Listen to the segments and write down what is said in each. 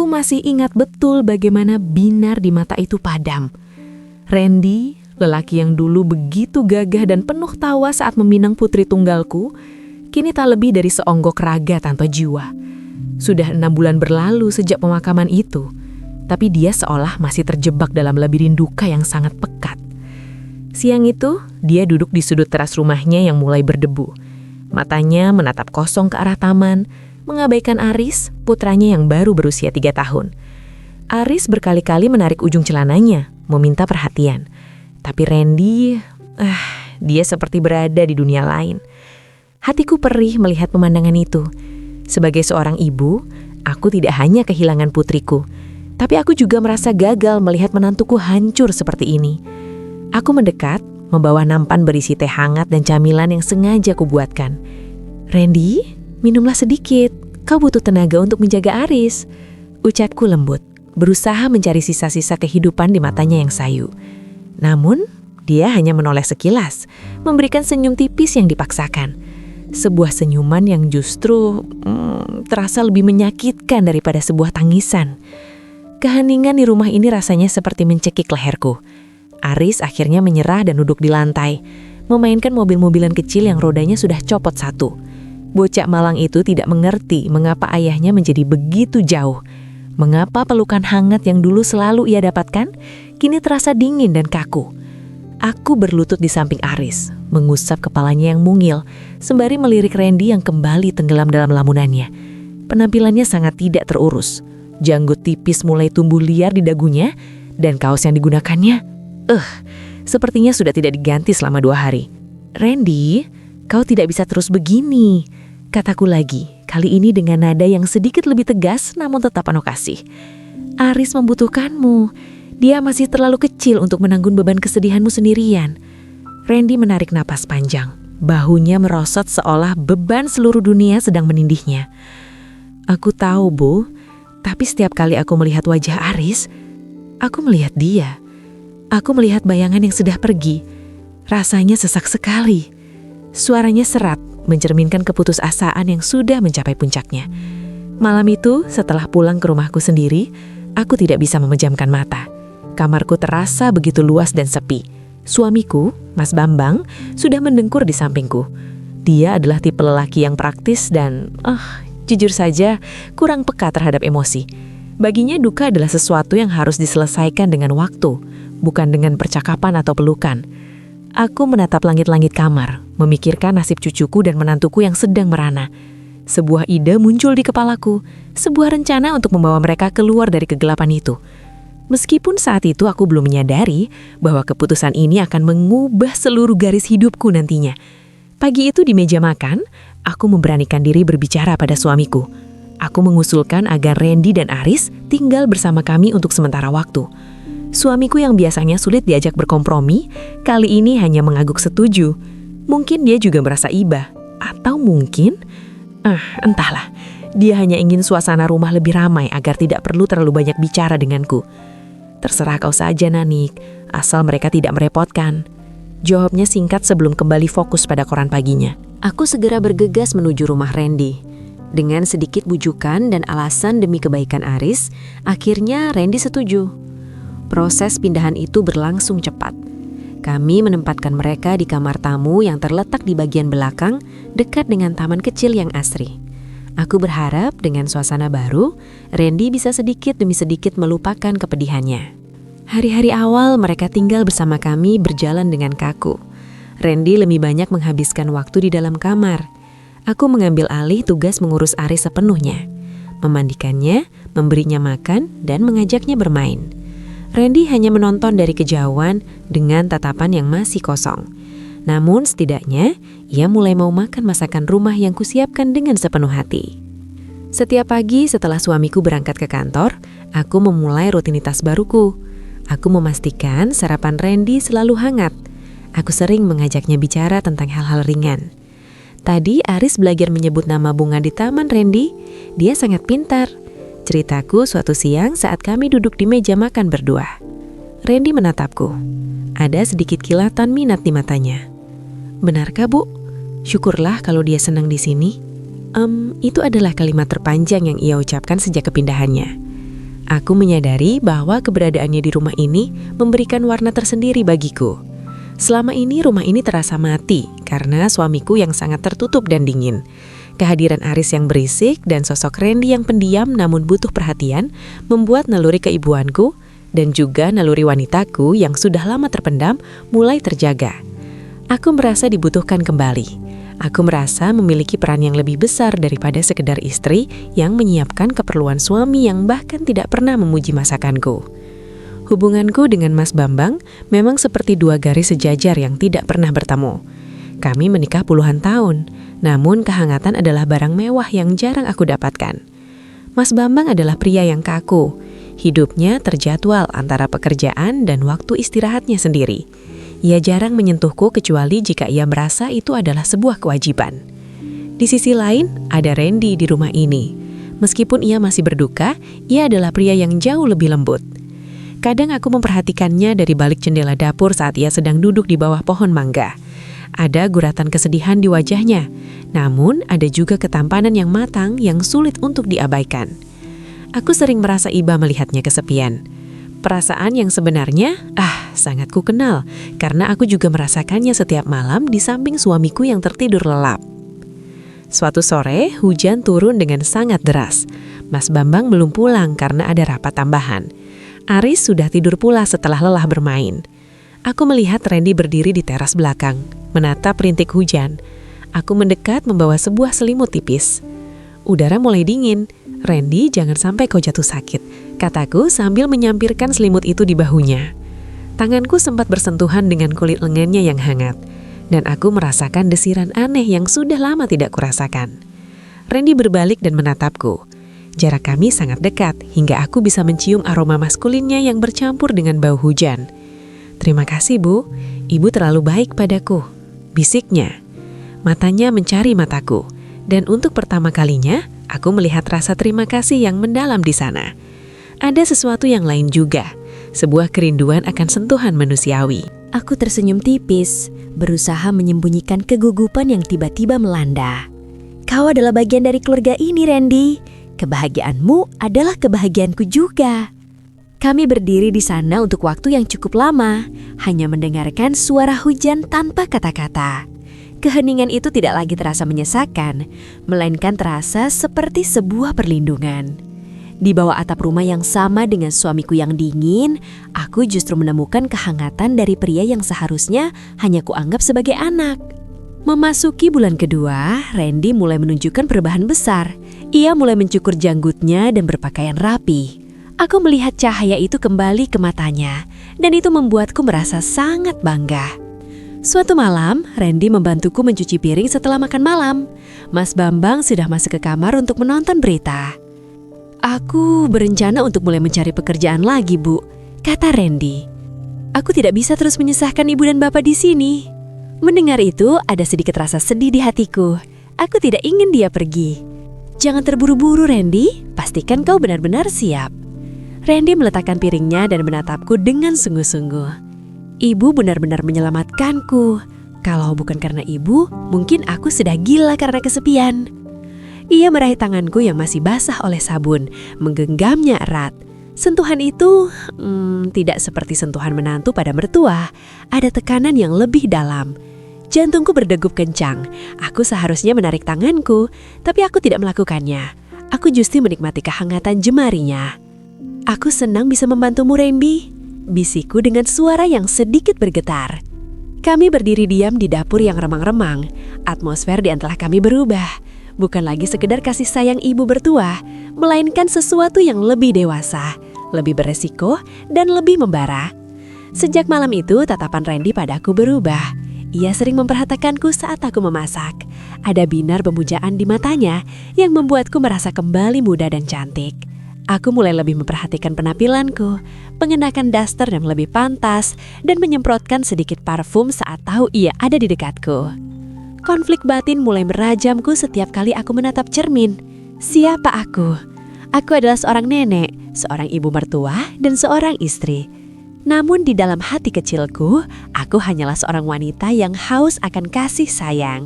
Aku masih ingat betul bagaimana binar di mata itu padam. Randy, lelaki yang dulu begitu gagah dan penuh tawa saat meminang putri tunggalku, kini tak lebih dari seonggok raga tanpa jiwa. Sudah 6 bulan berlalu sejak pemakaman itu, tapi dia seolah masih terjebak dalam labirin duka yang sangat pekat. Siang itu, dia duduk di sudut teras rumahnya yang mulai berdebu. Matanya menatap kosong ke arah taman, mengabaikan Aris, putranya yang baru berusia 3 tahun. Aris berkali-kali menarik ujung celananya, meminta perhatian. Tapi Randy, dia seperti berada di dunia lain. Hatiku perih melihat pemandangan itu. Sebagai seorang ibu, aku tidak hanya kehilangan putriku, tapi aku juga merasa gagal melihat menantuku hancur seperti ini. Aku mendekat, membawa nampan berisi teh hangat dan camilan yang sengaja kubuatkan. "Randy, minumlah sedikit. Kau butuh tenaga untuk menjaga Aris," ucapku lembut, berusaha mencari sisa-sisa kehidupan di matanya yang sayu. Namun, dia hanya menoleh sekilas, memberikan senyum tipis yang dipaksakan. Sebuah senyuman yang justru terasa lebih menyakitkan daripada sebuah tangisan. Keheningan di rumah ini rasanya seperti mencekik leherku. Aris akhirnya menyerah dan duduk di lantai, memainkan mobil-mobilan kecil yang rodanya sudah copot satu. Bocah malang itu tidak mengerti mengapa ayahnya menjadi begitu jauh. Mengapa pelukan hangat yang dulu selalu ia dapatkan, kini terasa dingin dan kaku. Aku berlutut di samping Aris, mengusap kepalanya yang mungil, sembari melirik Randy yang kembali tenggelam dalam lamunannya. Penampilannya sangat tidak terurus. Janggut tipis mulai tumbuh liar di dagunya, dan kaos yang digunakannya, sepertinya sudah tidak diganti selama 2 hari. "Randy, kau tidak bisa terus begini," kataku lagi, kali ini dengan nada yang sedikit lebih tegas namun tetap penuh kasih. "Aris membutuhkanmu. Dia masih terlalu kecil untuk menanggung beban kesedihanmu sendirian." Randy menarik napas panjang. Bahunya merosot seolah beban seluruh dunia sedang menindihnya. "Aku tahu, Bu. Tapi setiap kali aku melihat wajah Aris, aku melihat dia. Aku melihat bayangan yang sudah pergi. Rasanya sesak sekali." Suaranya serak, mencerminkan keputusasaan yang sudah mencapai puncaknya. Malam itu, setelah pulang ke rumahku sendiri, aku tidak bisa memejamkan mata. Kamarku terasa begitu luas dan sepi. Suamiku, Mas Bambang, sudah mendengkur di sampingku. Dia adalah tipe lelaki yang praktis dan, jujur saja, kurang peka terhadap emosi. Baginya duka adalah sesuatu yang harus diselesaikan dengan waktu, bukan dengan percakapan atau pelukan. Aku menatap langit-langit kamar, memikirkan nasib cucuku dan menantuku yang sedang merana. Sebuah ide muncul di kepalaku, sebuah rencana untuk membawa mereka keluar dari kegelapan itu. Meskipun saat itu aku belum menyadari bahwa keputusan ini akan mengubah seluruh garis hidupku nantinya. Pagi itu di meja makan, aku memberanikan diri berbicara pada suamiku. Aku mengusulkan agar Randy dan Aris tinggal bersama kami untuk sementara waktu. Suamiku yang biasanya sulit diajak berkompromi, kali ini hanya mengangguk setuju. Mungkin dia juga merasa iba. Atau mungkin, entahlah, dia hanya ingin suasana rumah lebih ramai agar tidak perlu terlalu banyak bicara denganku. "Terserah kau saja, Nanik, asal mereka tidak merepotkan," jawabnya singkat sebelum kembali fokus pada koran paginya. Aku segera bergegas menuju rumah Randy. Dengan sedikit bujukan dan alasan demi kebaikan Aris, akhirnya Randy setuju. Proses pindahan itu berlangsung cepat. Kami menempatkan mereka di kamar tamu yang terletak di bagian belakang, dekat dengan taman kecil yang asri. Aku berharap dengan suasana baru, Randy bisa sedikit demi sedikit melupakan kepedihannya. Hari-hari awal mereka tinggal bersama kami berjalan dengan kaku. Randy lebih banyak menghabiskan waktu di dalam kamar. Aku mengambil alih tugas mengurus Aris sepenuhnya, memandikannya, memberinya makan, dan mengajaknya bermain. Randy hanya menonton dari kejauhan dengan tatapan yang masih kosong. Namun setidaknya, ia mulai mau makan masakan rumah yang kusiapkan dengan sepenuh hati. Setiap pagi setelah suamiku berangkat ke kantor, aku memulai rutinitas baruku. Aku memastikan sarapan Randy selalu hangat. Aku sering mengajaknya bicara tentang hal-hal ringan. Tadi Aris belajar menyebut nama bunga di taman Randy. Dia sangat pintar. Ceritaku suatu siang saat kami duduk di meja makan berdua. Randy menatapku. Ada sedikit kilatan minat di matanya. "Benarkah, Bu? Syukurlah kalau dia senang di sini." Itu adalah kalimat terpanjang yang ia ucapkan sejak kepindahannya. Aku menyadari bahwa keberadaannya di rumah ini memberikan warna tersendiri bagiku. Selama ini rumah ini terasa mati karena suamiku yang sangat tertutup dan dingin. Kehadiran Aris yang berisik dan sosok Randy yang pendiam namun butuh perhatian membuat naluri keibuanku dan juga naluri wanitaku yang sudah lama terpendam mulai terjaga. Aku merasa dibutuhkan kembali. Aku merasa memiliki peran yang lebih besar daripada sekedar istri yang menyiapkan keperluan suami yang bahkan tidak pernah memuji masakanku. Hubunganku dengan Mas Bambang memang seperti dua garis sejajar yang tidak pernah bertemu. Kami menikah puluhan tahun, namun kehangatan adalah barang mewah yang jarang aku dapatkan. Mas Bambang adalah pria yang kaku. Hidupnya terjadwal antara pekerjaan dan waktu istirahatnya sendiri. Ia jarang menyentuhku kecuali jika ia merasa itu adalah sebuah kewajiban. Di sisi lain, ada Randy di rumah ini. Meskipun ia masih berduka, ia adalah pria yang jauh lebih lembut. Kadang aku memperhatikannya dari balik jendela dapur saat ia sedang duduk di bawah pohon mangga. Ada guratan kesedihan di wajahnya, namun ada juga ketampanan yang matang yang sulit untuk diabaikan. Aku sering merasa iba melihatnya kesepian. Perasaan yang sebenarnya, sangat ku kenal, karena aku juga merasakannya setiap malam di samping suamiku yang tertidur lelap. Suatu sore, hujan turun dengan sangat deras. Mas Bambang belum pulang karena ada rapat tambahan. Aris sudah tidur pula setelah lelah bermain. Aku melihat Randy berdiri di teras belakang, menatap rintik hujan. Aku mendekat membawa sebuah selimut tipis. Udara mulai dingin. Randy, jangan sampai kau jatuh sakit, kataku sambil menyampirkan selimut itu di bahunya. Tanganku sempat bersentuhan dengan kulit lengannya yang hangat, dan aku merasakan desiran aneh yang sudah lama tidak kurasakan. Randy berbalik dan menatapku. Jarak kami sangat dekat, hingga aku bisa mencium aroma maskulinnya yang bercampur dengan bau hujan. "Terima kasih, Bu. Ibu terlalu baik padaku," bisiknya. Matanya mencari mataku, dan untuk pertama kalinya, aku melihat rasa terima kasih yang mendalam di sana. Ada sesuatu yang lain juga, sebuah kerinduan akan sentuhan manusiawi. Aku tersenyum tipis, berusaha menyembunyikan kegugupan yang tiba-tiba melanda. Kau adalah bagian dari keluarga ini, Randy. Kebahagiaanmu adalah kebahagiaanku juga. Kami berdiri di sana untuk waktu yang cukup lama, hanya mendengarkan suara hujan tanpa kata-kata. Keheningan itu tidak lagi terasa menyesakan, melainkan terasa seperti sebuah perlindungan. Di bawah atap rumah yang sama dengan suamiku yang dingin, aku justru menemukan kehangatan dari pria yang seharusnya hanya kuanggap sebagai anak. Memasuki bulan kedua, Randy mulai menunjukkan perubahan besar. Ia mulai mencukur janggutnya dan berpakaian rapi. Aku melihat cahaya itu kembali ke matanya, dan itu membuatku merasa sangat bangga. Suatu malam, Randy membantuku mencuci piring setelah makan malam. Mas Bambang sudah masuk ke kamar untuk menonton berita. "Aku berencana untuk mulai mencari pekerjaan lagi, Bu," kata Randy. "Aku tidak bisa terus menyusahkan ibu dan bapak di sini." Mendengar itu, ada sedikit rasa sedih di hatiku. Aku tidak ingin dia pergi. "Jangan terburu-buru, Randy. Pastikan kau benar-benar siap." Randy meletakkan piringnya dan menatapku dengan sungguh-sungguh. Ibu benar-benar menyelamatkanku. Kalau bukan karena ibu, mungkin aku sudah gila karena kesepian. Ia meraih tanganku yang masih basah oleh sabun, menggenggamnya erat. Sentuhan itu tidak seperti sentuhan menantu pada mertua. Ada tekanan yang lebih dalam. Jantungku berdegup kencang. Aku seharusnya menarik tanganku, tapi aku tidak melakukannya. Aku justru menikmati kehangatan jemarinya. "Aku senang bisa membantumu, Randy," bisikku dengan suara yang sedikit bergetar. Kami berdiri diam di dapur yang remang-remang. Atmosfer di antara kami berubah. Bukan lagi sekedar kasih sayang ibu bertua, melainkan sesuatu yang lebih dewasa, lebih beresiko, dan lebih membara. Sejak malam itu, tatapan Randy padaku berubah. Ia sering memperhatikanku saat aku memasak. Ada binar pemujaan di matanya yang membuatku merasa kembali muda dan cantik. Aku mulai lebih memperhatikan penampilanku, mengenakan daster yang lebih pantas, dan menyemprotkan sedikit parfum saat tahu ia ada di dekatku. Konflik batin mulai merajamku setiap kali aku menatap cermin. Siapa aku? Aku adalah seorang nenek, seorang ibu mertua, dan seorang istri. Namun di dalam hati kecilku, aku hanyalah seorang wanita yang haus akan kasih sayang.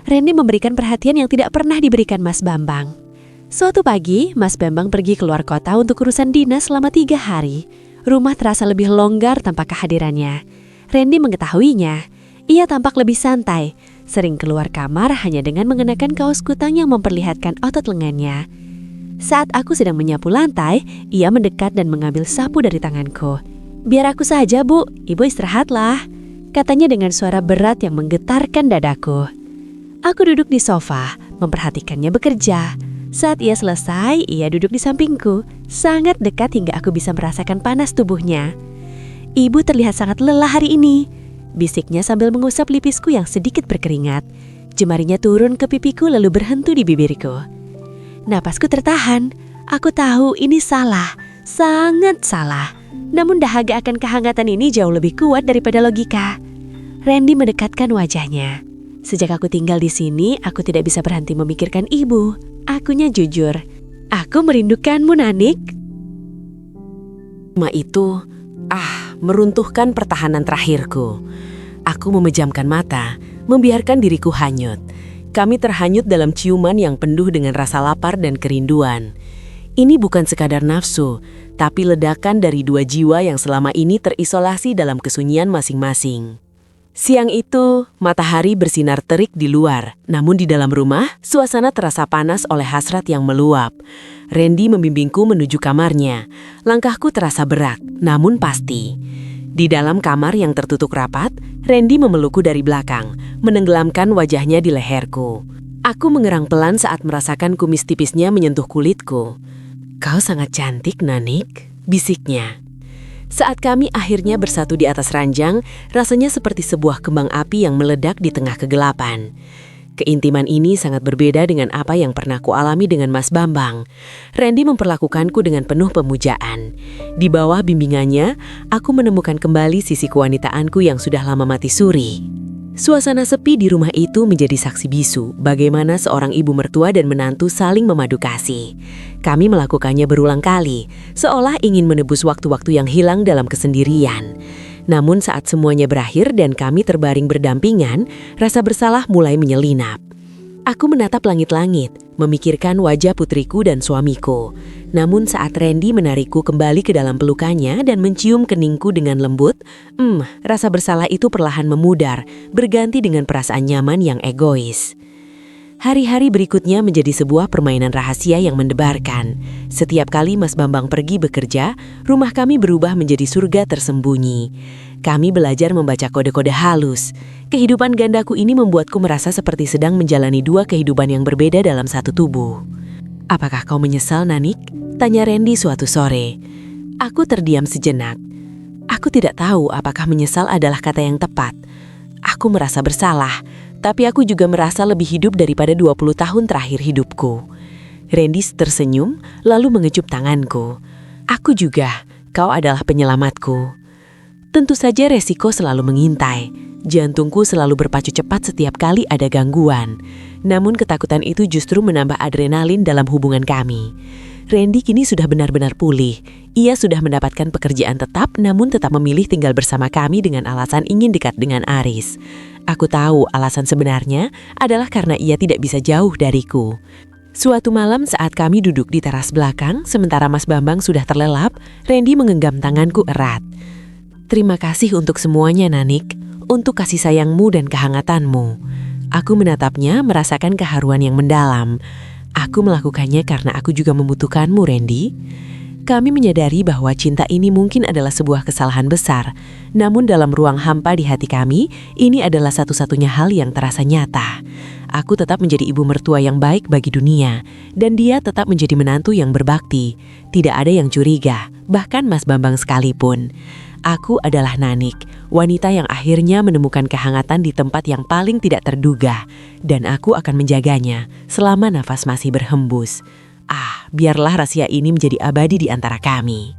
Randy memberikan perhatian yang tidak pernah diberikan Mas Bambang. Suatu pagi, Mas Bambang pergi keluar kota untuk urusan dinas selama 3 hari. Rumah terasa lebih longgar tanpa kehadirannya. Randy mengetahuinya. Ia tampak lebih santai, sering keluar kamar hanya dengan mengenakan kaos kutang yang memperlihatkan otot lengannya. Saat aku sedang menyapu lantai, ia mendekat dan mengambil sapu dari tanganku. "Biar aku saja, Bu. Ibu istirahatlah," katanya dengan suara berat yang menggetarkan dadaku. Aku duduk di sofa, memperhatikannya bekerja. Saat ia selesai, ia duduk di sampingku, sangat dekat hingga aku bisa merasakan panas tubuhnya. "Ibu terlihat sangat lelah hari ini," bisiknya sambil mengusap lipisku yang sedikit berkeringat. Jemarinya turun ke pipiku lalu berhenti di bibirku. Napasku tertahan. Aku tahu ini salah, sangat salah. Namun dahaga akan kehangatan ini jauh lebih kuat daripada logika. Randy mendekatkan wajahnya. "Sejak aku tinggal di sini, aku tidak bisa berhenti memikirkan ibu." Akunya jujur. "Aku merindukanmu, Nanik." Rumah itu, meruntuhkan pertahanan terakhirku. Aku memejamkan mata, membiarkan diriku hanyut. Kami terhanyut dalam ciuman yang penuh dengan rasa lapar dan kerinduan. Ini bukan sekadar nafsu, tapi ledakan dari 2 jiwa yang selama ini terisolasi dalam kesunyian masing-masing. Siang itu, matahari bersinar terik di luar, namun di dalam rumah, suasana terasa panas oleh hasrat yang meluap. Randy membimbingku menuju kamarnya. Langkahku terasa berat, namun pasti. Di dalam kamar yang tertutup rapat, Randy memelukku dari belakang, menenggelamkan wajahnya di leherku. Aku mengerang pelan saat merasakan kumis tipisnya menyentuh kulitku. "Kau sangat cantik, Nanik," bisiknya. Saat kami akhirnya bersatu di atas ranjang, rasanya seperti sebuah kembang api yang meledak di tengah kegelapan. Keintiman ini sangat berbeda dengan apa yang pernah kualami dengan Mas Bambang. Randy memperlakukanku dengan penuh pemujaan. Di bawah bimbingannya, aku menemukan kembali sisi kewanitaanku yang sudah lama mati suri. Suasana sepi di rumah itu menjadi saksi bisu bagaimana seorang ibu mertua dan menantu saling memadu kasih. Kami melakukannya berulang kali, seolah ingin menebus waktu-waktu yang hilang dalam kesendirian. Namun saat semuanya berakhir dan kami terbaring berdampingan, rasa bersalah mulai menyelinap. Aku menatap langit-langit, memikirkan wajah putriku dan suamiku. Namun saat Randy menarikku kembali ke dalam pelukannya dan mencium keningku dengan lembut, rasa bersalah itu perlahan memudar, berganti dengan perasaan nyaman yang egois. Hari-hari berikutnya menjadi sebuah permainan rahasia yang mendebarkan. Setiap kali Mas Bambang pergi bekerja, rumah kami berubah menjadi surga tersembunyi. Kami belajar membaca kode-kode halus. Kehidupan gandaku ini membuatku merasa seperti sedang menjalani 2 kehidupan yang berbeda dalam satu tubuh. "Apakah kau menyesal, Nanik?" tanya Randy suatu sore. Aku terdiam sejenak. Aku tidak tahu apakah menyesal adalah kata yang tepat. Aku merasa bersalah, tapi aku juga merasa lebih hidup daripada 20 tahun terakhir hidupku. Randy tersenyum, lalu mengecup tanganku. "Aku juga, kau adalah penyelamatku." Tentu saja resiko selalu mengintai. Jantungku selalu berpacu cepat setiap kali ada gangguan. Namun ketakutan itu justru menambah adrenalin dalam hubungan kami. Randy kini sudah benar-benar pulih. Ia sudah mendapatkan pekerjaan tetap namun tetap memilih tinggal bersama kami dengan alasan ingin dekat dengan Aris. Aku tahu alasan sebenarnya adalah karena ia tidak bisa jauh dariku. Suatu malam saat kami duduk di teras belakang, sementara Mas Bambang sudah terlelap, Randy menggenggam tanganku erat. "Terima kasih untuk semuanya, Nanik, untuk kasih sayangmu dan kehangatanmu." Aku menatapnya, merasakan keharuan yang mendalam. "Aku melakukannya karena aku juga membutuhkanmu, Randy." Kami menyadari bahwa cinta ini mungkin adalah sebuah kesalahan besar. Namun dalam ruang hampa di hati kami, ini adalah satu-satunya hal yang terasa nyata. Aku tetap menjadi ibu mertua yang baik bagi dunia, dan dia tetap menjadi menantu yang berbakti. Tidak ada yang curiga, bahkan Mas Bambang sekalipun. Aku adalah Nanik, wanita yang akhirnya menemukan kehangatan di tempat yang paling tidak terduga. Dan aku akan menjaganya selama nafas masih berhembus. Biarlah rahasia ini menjadi abadi di antara kami.